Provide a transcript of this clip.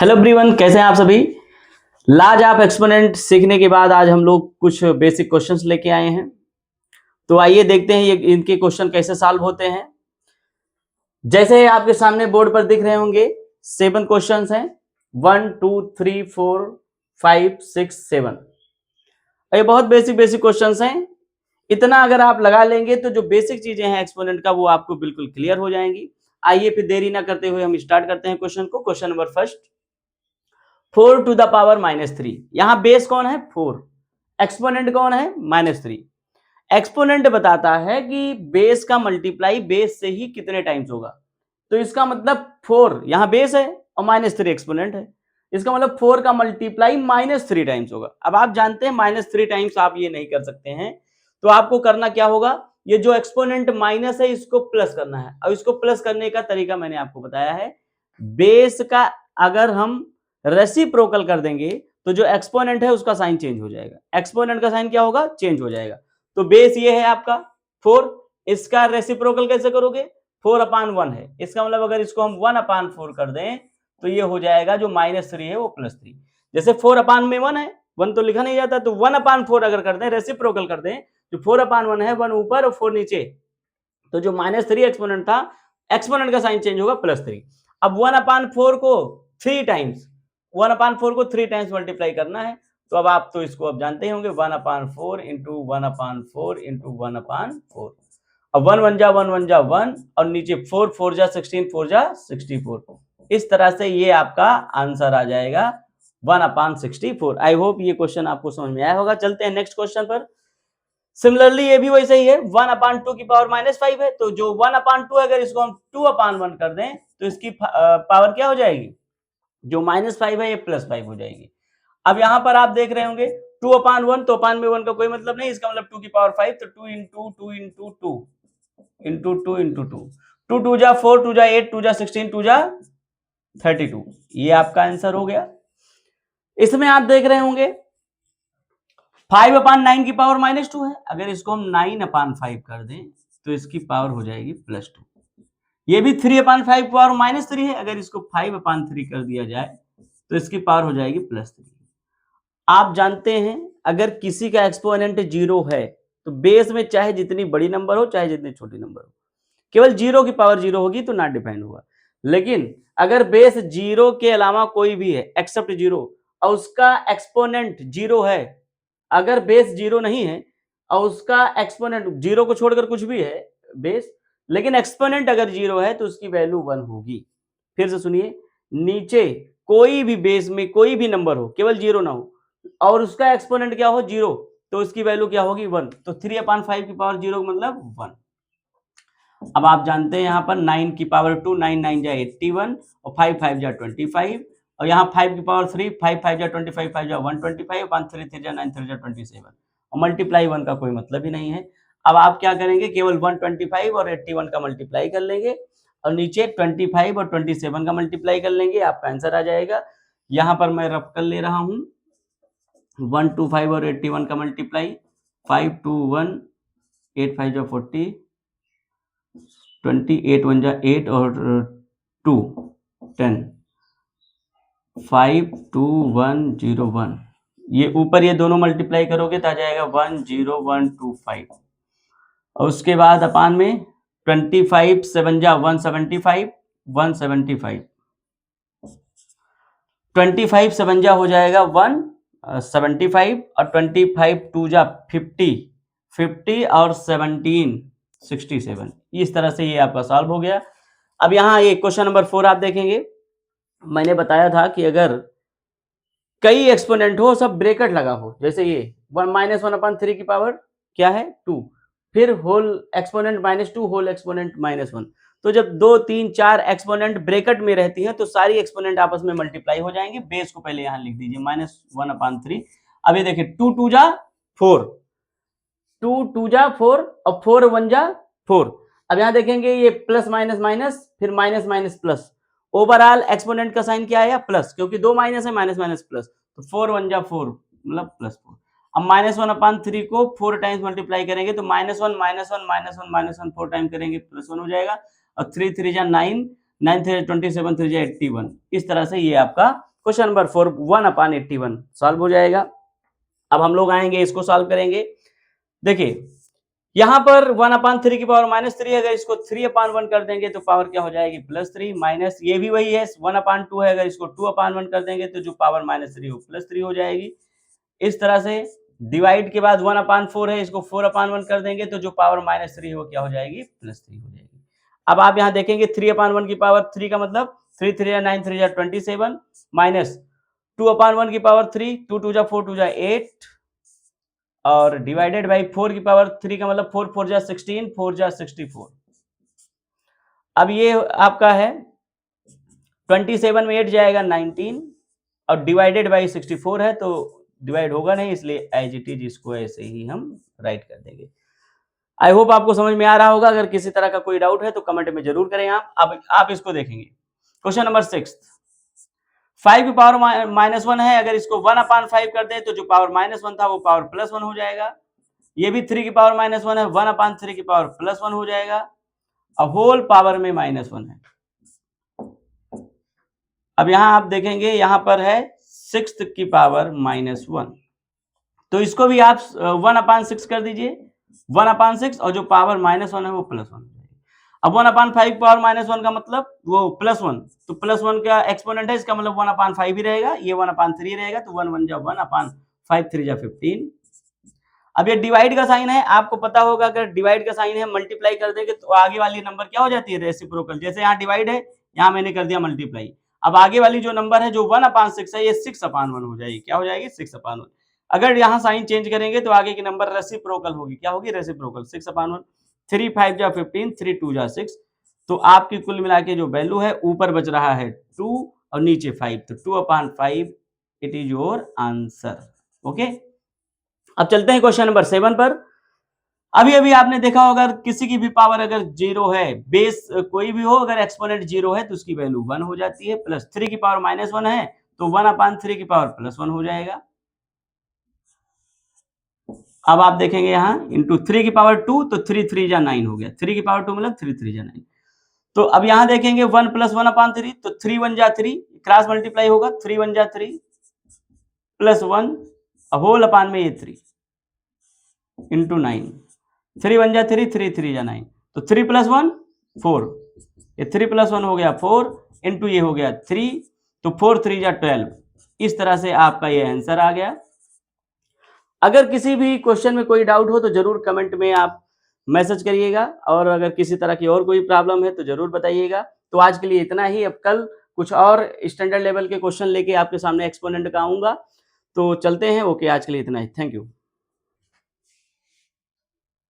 Hello everyone, कैसे हैं आप सभी। लाजवाब एक्सपोनेंट सीखने के बाद आज हम लोग कुछ बेसिक क्वेश्चंस लेके आए हैं। तो आइए देखते हैं ये इनके क्वेश्चन कैसे सॉल्व होते हैं। जैसे आपके सामने बोर्ड पर दिख रहे होंगे 7 क्वेश्चंस हैं। 1 2 3 4 5 6 7। ये बहुत बेसिक क्वेश्चंस हैं। इतना अगर आप लगा लेंगे तो जो बेसिक चीजें हैं एक्सपोनेंट का वो आपको बिल्कुल क्लियर हो जाएंगी। आइए फिर देरी ना करते हुए हम स्टार्ट करते हैं क्वेश्चन को। Question number first, 4 to the power -3। यहां बेस कौन है? 4। एक्सपोनेंट कौन है? -3। एक्सपोनेंट बताता है कि बेस का मल्टीप्लाई बेस से ही कितने टाइम्स होगा। तो इसका मतलब 4 यहां बेस है और -3 एक्सपोनेंट है। इसका मतलब 4 का मल्टीप्लाई -3 टाइम्स होगा। अब आप जानते हैं -3 टाइम्स आप ये नहीं कर सकते हैं, तो आपको करना क्या होगा, ये जो एक्सपोनेंट माइनस है इसको प्लस करना है। अब इसको प्लस करने का तरीका मैंने आपको बताया है। बेस का अगर हम रेसिप्रोकल कर देंगे तो जो एक्सपोनेंट है उसका साइन चेंज हो जाएगा। एक्सपोनेंट का साइन क्या होगा? चेंज हो जाएगा। तो बेस ये है आपका 4, इसका रेसिप्रोकल कैसे करोगे? 4/1 है। इसका मतलब अगर इसको हम 1/4 कर दें तो ये हो जाएगा जो -3 है वो +3। जैसे 4/1 है, 1 तो लिखा नहीं जाता, तो 1/4 अगर कर दें, रेसिप्रोकल कर दें, जो 4/1 है 1 ऊपर और 4 नीचे, तो जो -3 एक्सपोनेंट था, एक्सपोनेंट का साइन चेंज होगा +3। अब 1/4 को 3 टाइम्स 1/4 को 3 टाइम्स मल्टीप्लाई करना है। तो अब आप तो इसको अब जानते ही होंगे, 1/4 इंटू 1/4 इंटू 1/4। अब 1 1 जा 1 1 जा 1 और नीचे 4 4 जा 16 4 जा 64। इस तरह से ये आपका आंसर आ जाएगा 1/64। आई होप ये क्वेश्चन आपको समझ में आया होगा। चलते हैं नेक्स्ट क्वेश्चन पर। सिमिलरली ये भी वैसे ही है। 1/2 की पावर -5 है, तो जो 1/2 है अगर इसको हम 2/1 कर दें तो इसकी पावर क्या हो जाएगी? जो -5 है ये +5 हो जाएगी। अब यहां पर आप देख रहे होंगे 2/1, तो अपान में 1 का कोई मतलब नहीं, इसका मतलब 2 की पावर 5, तो 2 इंटू 2 इंटू 2 इंटू 2 इंटू 2, 2 2 जा 4, 2 जा 8, 2 जा 16, 2 जा 32। ये आपका आंसर हो गया। इसमें आप देख रहे होंगे 5/9 की पावर -2 है, अगर इसको हम 9/5 कर दें तो इसकी पावर हो जाएगी +2। ये भी 3/5 की पावर -3 है, अगर इसको 5/3 कर दिया जाए तो इसकी पावर हो जाएगी +3। आप जानते हैं अगर किसी का एक्सपोनेंट 0 है तो बेस में चाहे जितनी बड़ी नंबर हो चाहे जितनी छोटी नंबर हो, केवल 0 की पावर 0 होगी तो नॉट डिफाइंड होगा। लेकिन अगर बेस 0 के अलावा कोई भी है एक्सेप्ट 0 और उसका एक्सपोनेंट 0 है, अगर बेस 0 नहीं है और उसका एक्सपोनेंट 0 को छोड़कर कुछ भी है बेस, लेकिन एक्सपोनेंट अगर 0 है तो उसकी वैल्यू 1 होगी। फिर से सुनिए, नीचे कोई भी बेस में कोई भी नंबर हो, केवल 0 ना हो और उसका एक्सपोनेंट क्या हो 0, तो उसकी वैल्यू क्या होगी? 1। तो 3/5 की पावर 0 मतलब 1। अब आप जानते हैं यहाँ पर 9 की पावर 2, 9 9 जा 81 और 5 5 जा 25 और यहाँ 5 की पावर 3, 5 5 जा 25, 5 जा 125 और 3 3 जा 9 3 जा 27 और मल्टीप्लाई 1 का कोई मतलब ही नहीं है। अब आप क्या करेंगे, केवल 125 और 81 का मल्टीप्लाई कर लेंगे और नीचे 25 और 27 का मल्टीप्लाई कर लेंगे, आपका आंसर आ जाएगा। यहाँ पर मैं रफ कर ले रहा हूँ, 125 और 81 का मल्टीप्लाई, 5 2 1 8 5 जा 40, 28 1 जा 8 और 2 10, 5 2 1 0 1। ये ऊपर ये दोनों मल्टीप्लाई करोगे तो आ जाएगा 1 0 1 2 5 और उसके बाद अपान में 25 7 जा 175 175, 25 7 जा हो जाएगा 175 और 25 2 जा 50 50 और 17 67। इस तरह से ये आपका सॉल्व हो गया। अब यहाँ ये क्वेश्चन नंबर 4 आप देखेंगे, मैंने बताया था कि अगर कई एक्सपोनेंट हो सब ब्रैकेट लगा हो, जैसे ये -1/3 की पावर क्या है 2, फिर होल एक्सपोनेंट -2 होल एक्सपोनेंट -1, तो जब 2 3 4 एक्सपोनेंट ब्रैकेट में रहती है तो सारी एक्सपोनेंट आपस में मल्टीप्लाई हो जाएंगे। बेस को पहले यहाँ लिख दीजिए -1/3। अब ये देखिए 2 2 जा 4, 2 2 जा 4 और 4 1 जा 4। अब यहाँ देखेंगे ये प्लस माइनस माइनस फिर minus minus plus, overall exponent का साइन क्या आया? प्लस, क्योंकि दो माइनस है माइनस माइनस प्लस, तो 4 1 जा 4 मतलब +4। अब -1/3 को 4 टाइम्स मल्टीप्लाई करेंगे तो -1 -1 -1 -1 4 टाइम करेंगे +1 हो जाएगा और 3 3 जा 9 9 3 27 3 जा 81। इस तरह से ये आपका क्वेश्चन नंबर 4 1/81 सॉल्व हो जाएगा। अब हम लोग आएंगे इसको सॉल्व करेंगे। देखिए यहां पर 1/3 की पावर -3, अगर इसको 3/1 कर देंगे तो पावर क्या हो जाएगी +3, माइनस ये भी वही है 1/2 है, अगर इसको 2/1 कर देंगे तो जो पावर -3 हो +3 हो जाएगी। इस तरह से डिवाइड के बाद 1/4 है, इसको 4/1 कर देंगे तो जो पावर -3 हो क्या हो जाएगी +3 हो जाएगी। अब आप यहाँ देखेंगे 3/1 की पावर 3 का मतलब 3 3 9 3 27 माइनस 2/1 की पावर 3 2 2 4 2 8 और डिवाइडेड बाई 4 की पावर 3 का मतलब 4 4 16 4 64। अब ये आपका है 27 में 8 जाएगा 19 और डिवाइडेड बाई 64 है तो डिवाइड होगा नहीं, इसलिए एज इट इज इसको ऐसे ही हम राइट कर देंगे। आई होप आपको समझ में आ रहा होगा। अगर किसी तरह का कोई डाउट है तो कमेंट में जरूर करें आप। अब आप इसको देखेंगे क्वेश्चन नंबर 6 5 की पावर -1 है, अगर इसको 1/5 कर दे तो जो पावर -1 था वो पावर +1 हो जाएगा। ये भी 3 की पावर -1 है, 1/3 की पावर +1 हो जाएगा। अब होल पावर में -1 है। अब यहां आप देखेंगे यहां पर है 6 की पावर -1, तो इसको भी आप 1/6 कर दीजिए, 1/6 और जो पावर -1 है वो +1। अब 1/5 पावर -1 का मतलब वो +1, तो +1 का एक्सपोनेंट है, इसका मतलब 1/5 ही रहेगा, ये 1/3 रहेगा, तो 1 1 जा 1/5 3 जा 15। अब ये डिवाइड का साइन है, आपको पता होगा अगर डिवाइड का साइन है मल्टीप्लाई कर देंगे तो आगे वाली नंबर क्या हो जाती है रेसिप्रोकल। जैसे यहाँ डिवाइड है, यहाँ मैंने कर दिया मल्टीप्लाई। अब आगे वाली जो नंबर है जो 1/6 है ये 6/1 हो जाएगी। क्या हो जाएगी 6/1। अगर यहाँ साइन चेंज करेंगे तो आगे की नंबर रेसिप्रोकल होगी। क्या होगी रेसिप्रोकल 6/1। 3 5 जा 15 3 2 जा 6, तो आपकी कुल मिला के जो वैल्यू है ऊपर बच रहा है 2 और नीचे 5, तो 2/5 it is your answer. Okay, अब चलते हैं क्वेश्चन नंबर 7 पर। अभी अभी आपने देखा होगा किसी की भी पावर अगर 0 है, बेस कोई भी हो, अगर एक्सपोनेंट 0 है तो उसकी वैल्यू 1 हो जाती है। प्लस 3 की पावर -1 है तो 1/3 की पावर +1 हो जाएगा। अब आप देखेंगे यहाँ इंटू 3 की पावर 2 तो 3 3 जा 9 हो गया। 3 की पावर 2 मतलब 3 3 जा 9। तो अब यहाँ देखेंगे 1 + 1/3 तो 3 1 जा 3, क्रॉस मल्टीप्लाई होगा 3 1 जा 3 प्लस 1 होल अपान में ये 3 इंटू 9, 3 1 जा 3 3 3 जा 9, तो 3 + 1 4, ये 3 + 1 हो गया 4 इंटू ये हो गया 3, तो 4 3 जा 12। इस तरह से आपका ये आंसर आ गया। अगर किसी भी क्वेश्चन में कोई डाउट हो तो जरूर कमेंट में आप मैसेज करिएगा, और अगर किसी तरह की और कोई प्रॉब्लम है तो जरूर बताइएगा। तो आज के लिए इतना ही। अब कल कुछ और स्टैंडर्ड लेवल के क्वेश्चन लेके आपके सामने एक्सपोनेंट का आऊंगा। तो चलते हैं। ओके, आज के लिए इतना ही। Thank you.